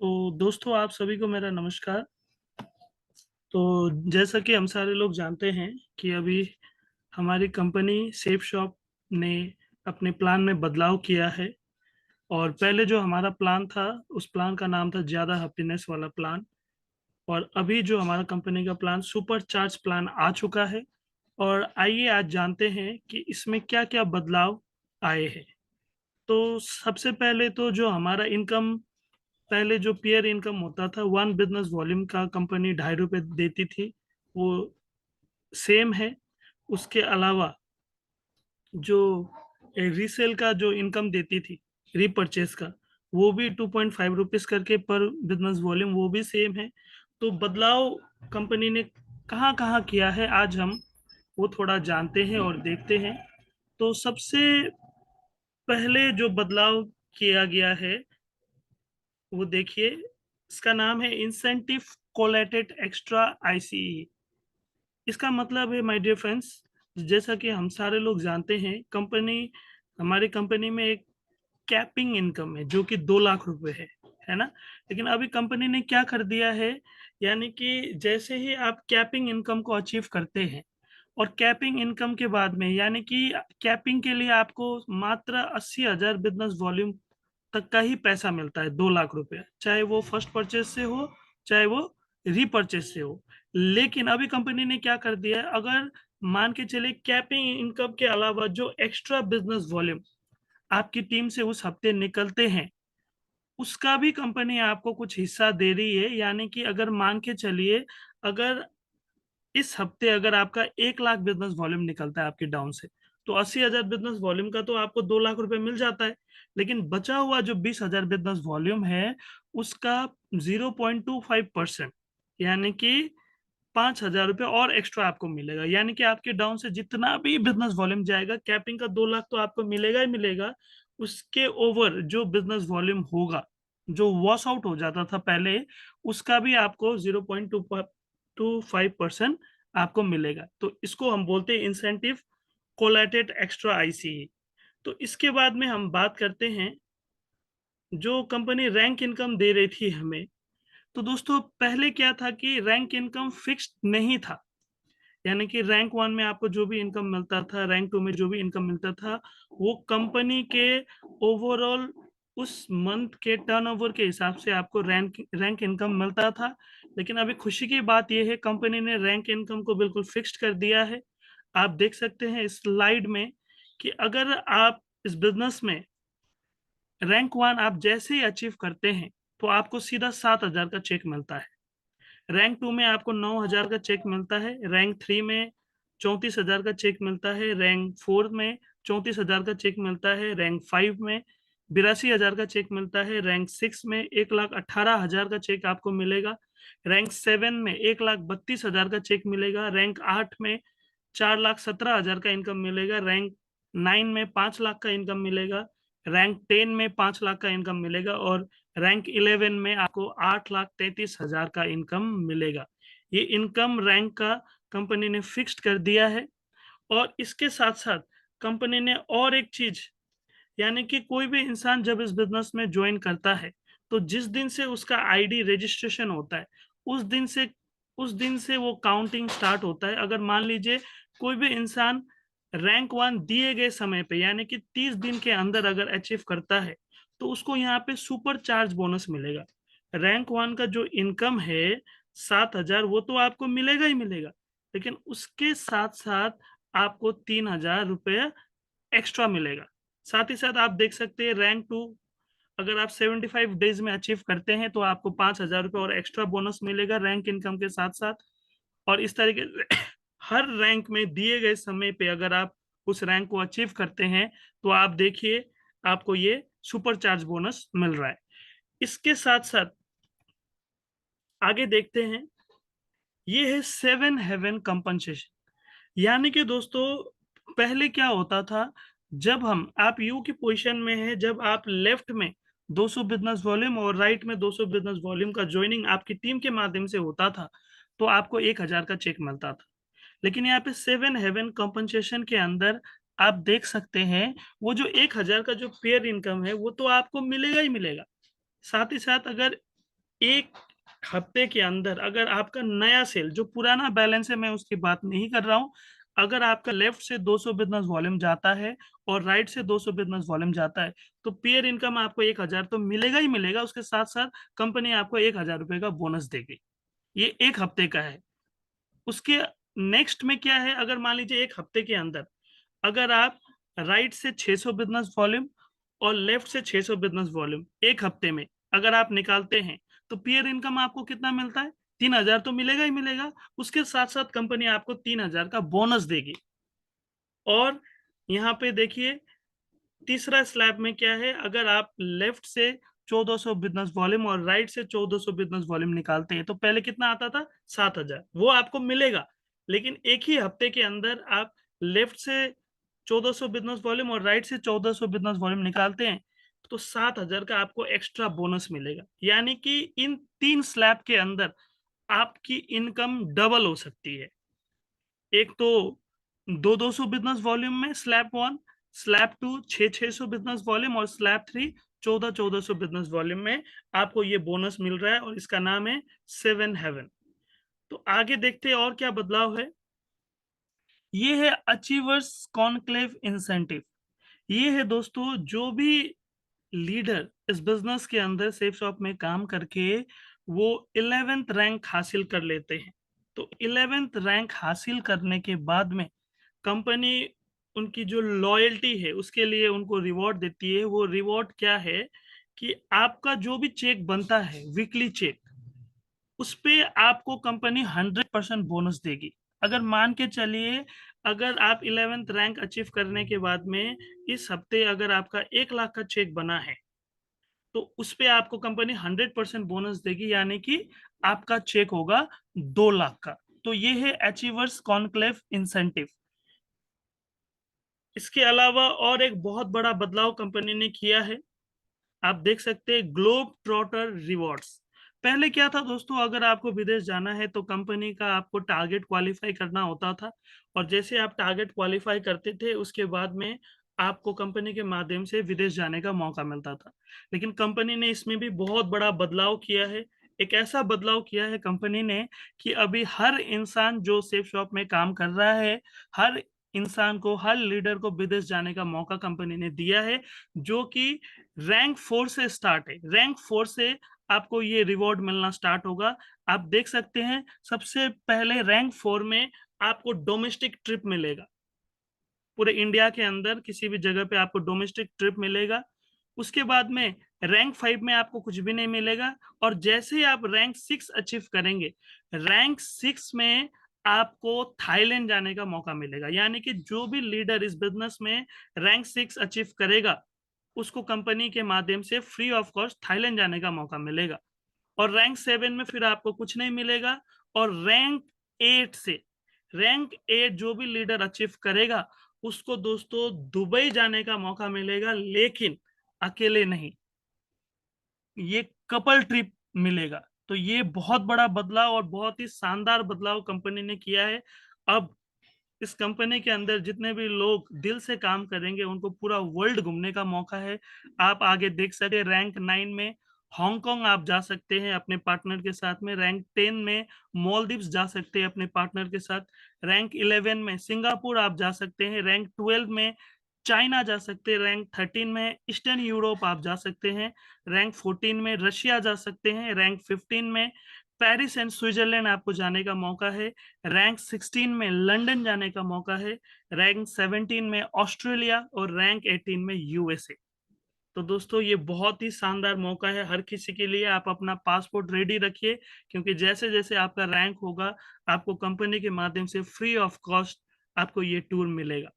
तो दोस्तों आप सभी को मेरा नमस्कार। तो जैसा कि हम सारे लोग जानते हैं कि अभी हमारी कंपनी सेफ शॉप ने अपने प्लान में बदलाव किया है। और पहले जो हमारा प्लान था उस प्लान का नाम था ज़्यादा हैप्पीनेस वाला प्लान। और अभी जो हमारा कंपनी का प्लान सुपर चार्ज प्लान आ चुका है। और आइए आज जानते हैं कि इसमें क्या क्या बदलाव आए हैं। तो सबसे पहले तो जो हमारा इनकम, पहले जो पेयर इनकम होता था, वन बिजनेस वॉल्यूम का कंपनी ₹2.5 देती थी, वो सेम है। उसके अलावा जो रीसेल का जो इनकम देती थी, रीपरचेज का, वो भी ₹2.5 करके पर बिजनेस वॉल्यूम, वो भी सेम है। तो बदलाव कंपनी ने कहाँ कहाँ किया है, आज हम वो थोड़ा जानते हैं और देखते हैं। तो सबसे पहले जो बदलाव किया गया है वो देखिए, इसका नाम है इंसेंटिव कोलेटेड एक्स्ट्रा आईसीई। इसका मतलब है माय डियर फ्रेंड्स, जैसा कि हम सारे लोग जानते हैं, हमारी कंपनी में एक कैपिंग इनकम है जो कि 2 लाख रुपए है ना। लेकिन अभी कंपनी ने क्या कर दिया है, यानी कि जैसे ही आप कैपिंग इनकम को अचीव करते हैं, और कैपिंग इनकम के बाद में, यानी कि कैपिंग के लिए आपको मात्र 80,000 बिजनेस वॉल्यूम तक का ही पैसा मिलता है, 2 लाख रुपया, चाहे वो फर्स्ट परचेज से हो, चाहे वो रीपरचेज से हो। लेकिन अभी कंपनी ने क्या कर दिया है, अगर मान के चले कैपिंग इनकम के अलावा जो एक्स्ट्रा बिजनेस वॉल्यूम आपकी टीम से उस हफ्ते निकलते हैं, उसका भी कंपनी आपको कुछ हिस्सा दे रही है। यानी कि अगर मान के चलिए, अगर इस हफ्ते अगर आपका 1 लाख बिजनेस वॉल्यूम निकलता है आपके डाउन से, तो 80,000 बिजनेस वॉल्यूम का तो आपको 2 लाख रुपए मिल जाता है। लेकिन बचा हुआ जो 20,000 बिजनेस वॉल्यूम है, उसका 0.25%, यानी कि 5,000 रुपये और एक्स्ट्रा आपको मिलेगा। यानी कि आपके डाउन से जितना भी बिजनेस वॉल्यूम जाएगा, कैपिंग का 2 लाख तो आपको मिलेगा ही मिलेगा। उसके ओवर जो बिजनेस वॉल्यूम होगा, जो वॉश आउट हो जाता था पहले, उसका भी आपको 0.25% आपको मिलेगा। तो इसको हम बोलते हैं इंसेंटिव कोलैटेड एक्स्ट्रा आईसीई। तो इसके बाद में हम बात करते हैं, जो कंपनी रैंक इनकम दे रही थी हमें। तो दोस्तों पहले क्या था कि रैंक इनकम फिक्स्ड नहीं था। यानी कि रैंक 1 में आपको जो भी इनकम मिलता था, रैंक 2 में जो भी इनकम मिलता था, वो कंपनी के ओवरऑल उस मंथ के टर्नओवर के हिसाब से आपको रैंक रैंक इनकम मिलता था। लेकिन अभी खुशी की बात ये है, कंपनी ने रैंक इनकम को बिल्कुल फिक्स्ड कर दिया है। आप देख सकते हैं इस स्लाइड में कि अगर आप इस बिज़नेस में रैंक 1 आप जैसे ही अचीव करते हैं, तो आपको सीधा 7,000 का चेक मिलता है। रैंक 2 में आपको 9,000 का चेक मिलता है, रैंक 3 में 34,000 का चेक मिलता है, रैंक 4 में 34,000 का चेक मिलता है, रैंक 5 में 82,000 का चेक मिलता है, रैंक 6 में 1,18,000 का चेक आपको मिलेगा, रैंक 7 में 1,32,000 का चेक मिलेगा, रैंक 8 में 4,17,000 का इनकम मिलेगा, रैंक 9 में 5 लाख का इनकम मिलेगा, रैंक 10 में 5 लाख का इनकम मिलेगा, और रैंक 11 में आपको 8,33,000 का इनकम मिलेगा। ये इनकम रैंक का कंपनी ने फिक्स्ड कर दिया है। और इसके साथ-साथ कंपनी ने और एक चीज़, यानी कि कोई भी इंसान जब इस बिज़नेस में जॉइन करता है, तो जिस दिन से उसका आईडी रजिस्ट्रेशन होता है, उस दिन से उस दिन से वो काउंटिंग स्टार्ट होता है। अगर मान लीजिए कोई भी इंसान रैंक 1 दिए गए समय पे, यानी कि 30 दिन के अंदर अगर अचीव करता है, तो उसको यहाँ पे सुपर चार्ज बोनस मिलेगा। रैंक 1 का जो इनकम है 7,000, वो तो आपको मिलेगा ही मिलेगा, लेकिन उसके साथ-साथ आपको 3,000 रुपए एक्स्ट्रा मिलेगा। साथ ही साथ आप देख सकते हैं रैंक 2, अगर आप 75 डेज़ में अचीव करते हैं, तो आपको 5,000 रुपए और एक्स्ट्रा बोनस मिलेगा रैंक इनकम के साथ-साथ। और इस तरीके से हर रैंक में दिए गए समय पे अगर आप उस रैंक को अचीव करते हैं, तो आप देखिए आपको ये सुपर चार्ज बोनस मिल रहा है। इसके साथ-साथ आगे देखते हैं, ये है 7 हेवन कंपनसेशन। यानी कि दोस्तों पहले क्या होता था, जब आप यू की पोजीशन में हैं, जब आप लेफ्ट में 200 बिज़नेस वॉल्यूम और राइट में 200 बिज़नेस वॉल्यूम का जॉइनिंग आपकी टीम के माध्यम से होता था, तो आपको 1,000 का चेक मिलता था। लेकिन यहाँ पे 7 हेवन कंपनसेशन के अंदर आप देख सकते हैं, वो जो 1,000 का जो पेयर इनकम है, वो तो आपको मिलेगा ही मिलेगा। साथ ही साथ अगर एक हफ्ते के अंदर अगर आपका नया सेल, जो पुराना बैलेंस है मैं उसकी बात नहीं कर रहा हूं, अगर आपका लेफ्ट से 200 बिजनेस वॉल्यूम जाता है और राइट से 200 बिजनेस वॉल्यूम जाता है, तो पेयर इनकम आपको 1000 तो मिलेगा ही मिलेगा। उसके साथ साथ कंपनी आपको 1000 रुपए का बोनस देगी। ये एक हफ्ते का है। उसके नेक्स्ट में क्या है, अगर मान लीजिए एक हफ्ते के अंदर अगर आप राइट से 600 बिजनेस वॉल्यूम और लेफ्ट से 600 बिजनेस वॉल्यूम एक हफ्ते में अगर आप निकालते हैं, तो पीयर इनकम आपको कितना मिलता है? 3000 तो मिलेगा ही मिलेगा। उसके साथ साथ कंपनी आपको 3000 का बोनस देगी। और यहाँ पे देखिए तीसरा स्लैब में क्या है, अगर आप लेफ्ट से 1400 बिजनेस वॉल्यूम और राइट से 1400 बिजनेस वॉल्यूम निकालते हैं, तो पहले कितना आता था? 7000, वो आपको मिलेगा। लेकिन एक ही हफ्ते के अंदर आप लेफ्ट से 1400 बिजनेस वॉल्यूम और राइट से 1400 बिजनेस वॉल्यूम निकालते हैं, तो 7000 का आपको एक्स्ट्रा बोनस मिलेगा। यानी कि इन 3 स्लैब के अंदर आपकी इनकम डबल हो सकती है। एक तो 200 बिजनेस वॉल्यूम में स्लैब 1, स्लैब 2 600 बिजनेस वॉल्यूम और स्लैब 3 1400 बिजनेस वॉल्यूम में आपको ये बोनस मिल रहा है और इसका नाम है 7 हेवन। तो आगे देखते हैं और क्या बदलाव है। ये है अचीवर्स कॉन्क्लेव इंसेंटिव। ये है दोस्तों, जो भी लीडर इस बिजनेस के अंदर सेफ शॉप में काम करके वो 11th रैंक हासिल कर लेते हैं, तो 11th रैंक हासिल करने के बाद में कंपनी उनकी जो लॉयल्टी है उसके लिए उनको रिवॉर्ड देती है। वो रिवॉर्ड क्या है कि आपका जो भी चेक बनता है, वीकली चेक, उस पे आपको कंपनी 100% बोनस देगी। अगर मान के चलिए, अगर आप 11th रैंक अचीव करने के बाद में इस हफ्ते अगर आपका 1 लाख का चेक बना है, तो उस पे आपको कंपनी 100% बोनस देगी, यानी कि आपका चेक होगा 2 लाख का। तो ये है अचीवर्स कॉन्क्लेव इंसेंटिव। इसके अलावा और एक बहुत बड़ा बदलाव कंपनी ने किया है, आप देख सकते हैं, ग्लोब ट्रॉटर रिवॉर्ड्स। पहले क्या था दोस्तों, अगर आपको विदेश जाना है तो कंपनी का आपको टारगेट क्वालिफाई करना होता था, और जैसे आप टारगेट क्वालिफाई करते थे उसके बाद में आपको कंपनी के माध्यम से विदेश जाने का मौका मिलता था। लेकिन कंपनी ने इसमें भी बहुत बड़ा बदलाव किया है। एक ऐसा बदलाव किया है कंपनी ने कि अभी हर इंसान जो सेफ शॉप में काम कर रहा है, हर इंसान को, हर लीडर को विदेश जाने का मौका कंपनी ने दिया है, जो कि रैंक 4 से स्टार्ट है। रैंक 4 से आपको ये रिवॉर्ड मिलना स्टार्ट होगा। आप देख सकते हैं, सबसे पहले रैंक 4 में आपको डोमेस्टिक ट्रिप मिलेगा। पूरे इंडिया के अंदर किसी भी जगह पे आपको डोमेस्टिक ट्रिप मिलेगा। उसके बाद में रैंक 5 में आपको कुछ भी नहीं मिलेगा। और जैसे ही आप रैंक 6 अचीव करेंगे, रैंक 6 में आपको थाईलैंड जाने का मौका मिलेगा। यानी कि जो भी लीडर इस बिजनेस में रैंक 6 अचीव करेगा, उसको कंपनी के माध्यम से फ्री ऑफ कॉस्ट थाईलैंड जाने का मौका मिलेगा। और रैंक 7 में फिर आपको कुछ नहीं मिलेगा। और रैंक 8 से, रैंक 8 जो भी लीडर अचीव करेगा, उसको दोस्तों दुबई जाने का मौका मिलेगा, लेकिन अकेले नहीं, ये कपल ट्रिप मिलेगा। तो ये बहुत बड़ा बदलाव और बहुत ही शानदार बदलाव कंपनी ने किया है। अब इस कंपनी के अंदर जितने भी लोग दिल से काम करेंगे, उनको पूरा वर्ल्ड घूमने का मौका है। आप आगे देख सकते, रैंक 9 में हांगकांग आप जा सकते हैं अपने पार्टनर के साथ में। रैंक 10 में मालदीव्स जा सकते हैं अपने पार्टनर के साथ। रैंक 11 में सिंगापुर आप जा सकते हैं। रैंक 12 में चाइना जा सकते हैं। रैंक 13 में ईस्टर्न यूरोप आप जा सकते हैं। रैंक 14 में रशिया जा सकते हैं। रैंक 15 में पेरिस एंड स्विट्जरलैंड आपको जाने का मौका है। रैंक 16 में लंदन जाने का मौका है। रैंक 17 में ऑस्ट्रेलिया और रैंक 18 में यूएसए। तो दोस्तों ये बहुत ही शानदार मौका है हर किसी के लिए। आप अपना पासपोर्ट रेडी रखिए, क्योंकि जैसे जैसे आपका रैंक होगा, आपको कंपनी के माध्यम से फ्री ऑफ कॉस्ट आपको ये टूर मिलेगा।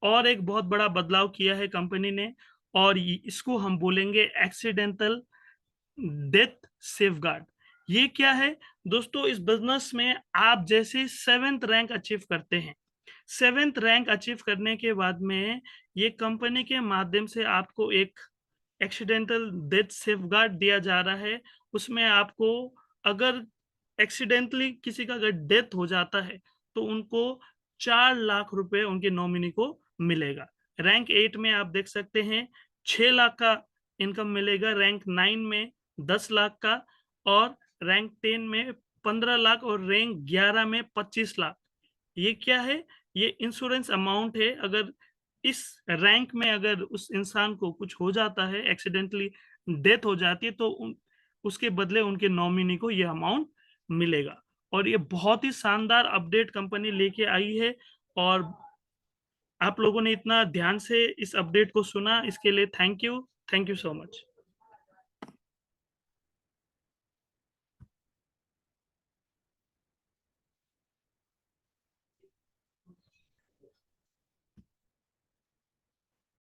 और एक बहुत बड़ा बदलाव किया है कंपनी ने, और इसको हम बोलेंगे एक्सीडेंटल डेथ सेफगार्ड। ये क्या है दोस्तों, इस बिजनेस में आप जैसे 7th रैंक अचीव करते हैं, 7th रैंक अचीव करने के बाद में ये कंपनी के माध्यम से आपको एक एक्सीडेंटल डेथ सेफगार्ड दिया जा रहा है। उसमें आपको, अगर एक्सीडेंटली किसी का अगर डेथ हो जाता है, तो उनको 4 लाख रुपए उनके नॉमिनी को मिलेगा। रैंक 8 में आप देख सकते हैं 6 लाख का इनकम मिलेगा। रैंक 9 में 10 लाख का। और रैंक 10 में 15 लाख और रैंक 11 में 25 लाख। ये क्या है? ये इंश्योरेंस अमाउंट है। अगर इस रैंक में अगर उस इंसान को कुछ हो जाता है, एक्सीडेंटली डेथ हो जाती है, तो उसके बदले उनके नॉमिनी को ये अमाउंट मिलेगा। और ये बहुत ही शानदार अपडेट कंपनी लेके आई है, और आप लोगों ने इतना ध्यान से इस अपडेट को सुना, इसके लिए थैंक यू सो मच।